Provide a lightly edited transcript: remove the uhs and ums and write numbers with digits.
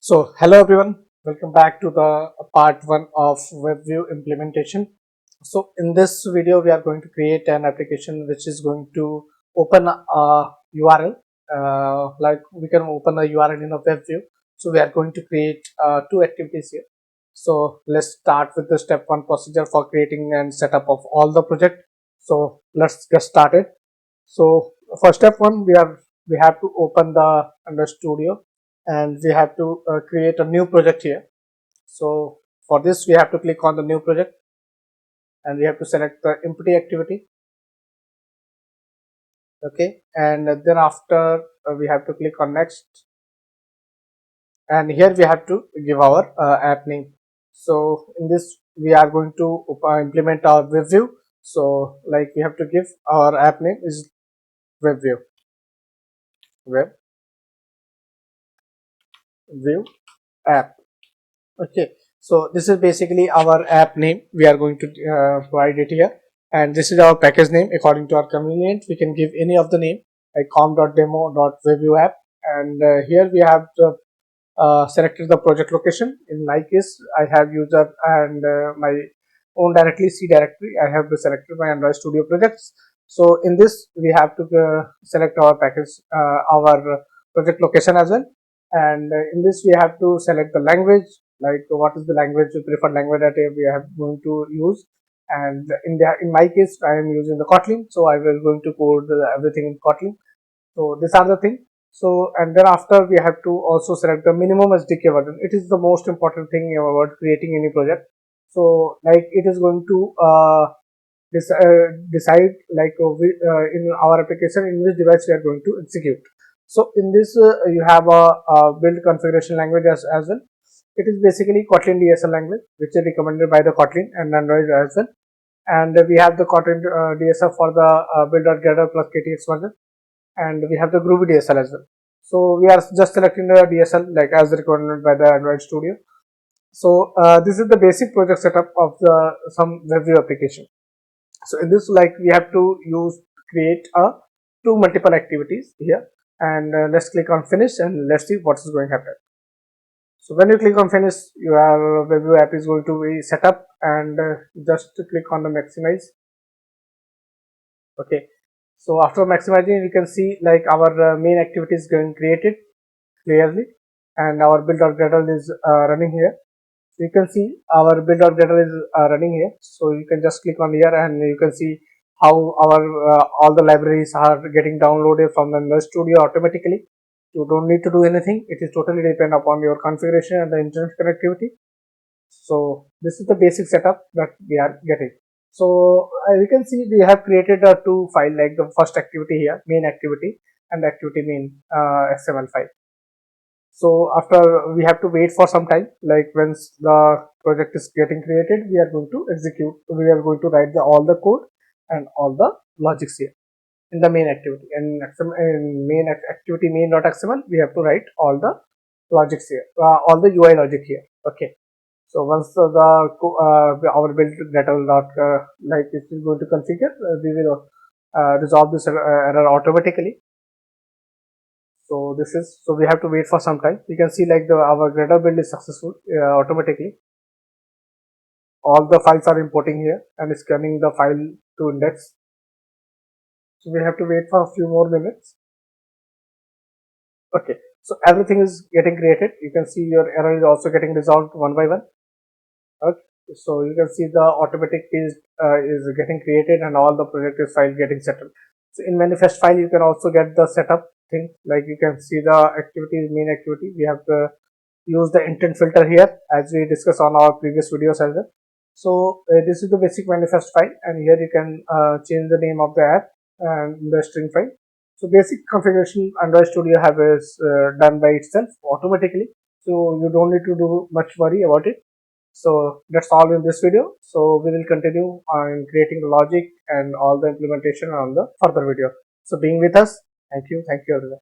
So, hello everyone, welcome back to the part 1 of WebView implementation. So, in this video, we are going to create an application which is going to open a URL. Like we can open a URL in a WebView. So, we are going to create two activities here. So, let's start with the step 1 procedure for creating and setup of all the project. So, let's get started. So, for step 1, we have to open the Android Studio and we have to create a new project here. So for this we have to click on the new project and we have to select the empty activity. Okay, and then after we have to click on next, and here we have to give our app name. So in this we are going to implement our WebView. So like we have to give our app name is WebView, WebView app. Okay, so this is basically our app name. We are going to provide it here, and this is our package name. According to our convenience, we can give any of the name like com.demo.webview app, and here we have selected the project location. In my case, I have user and my own directly C directory. I have selected my Android Studio projects. So in this, we have to select our package, our project location as well, and in this we have to select the language, like what is the language, preferred language that we are going to use. And in my case, I am using the Kotlin, so I will going to code everything in Kotlin. So these are the things. So and then after we have to also select the minimum SDK version. It is the most important thing about creating any project. So like it is going to decide like in our application in which device we are going to execute. So in this you have a build configuration language as well. It is basically Kotlin DSL language, which is recommended by the Kotlin and Android as well. And we have the Kotlin DSL for the build.gather plus KTX version, and we have the Groovy DSL as well. So we are just selecting the DSL like as recommended by the Android Studio. So this is the basic project setup of the some WebView application. So in this, like we have to create a two multiple activities here, and let's click on finish and let's see what is going to happen. So when you click on finish, your WebView app is going to be set up, and just click on the maximize. Okay, so after maximizing, you can see like our main activity is getting created clearly, and our build.gradle is running here. So you can see our build.gradle is running here. So you can just click on here and you can see how our all the libraries are getting downloaded from the Android Studio automatically. You don't need to do anything. It is totally depend upon your configuration and the internet connectivity. So this is the basic setup that we are getting. So you can see we have created a two file, like the first activity here, main activity, and the activity main XML file. So after we have to wait for some time, like once the project is getting created, we are going to execute. We are going to write all the code and all the logics here in the main activity. And in main activity main.xml, we have to write all the logics here, all the UI logic here. Okay. So once our build data like it is going to configure, we will resolve this error automatically. So this is, so we have to wait for some time. You can see like our Gradle build is successful automatically. All the files are importing here and scanning the file to index. So we have to wait for a few more minutes. Okay, so everything is getting created. You can see your error is also getting resolved one by one. Okay, so you can see the automatic page is getting created and all the project is file getting settled. So in manifest file, you can also get the setup thing, like you can see the activity, main activity. We have to use the intent filter here as we discussed on our previous videos as well. So this is the basic manifest file, and here you can change the name of the app and the string file. So basic configuration Android Studio is done by itself automatically, so you don't need to do much worry about it. So that's all in this video. So we will continue on creating the logic and all the implementation on the further video. So being with us, thank you everyone.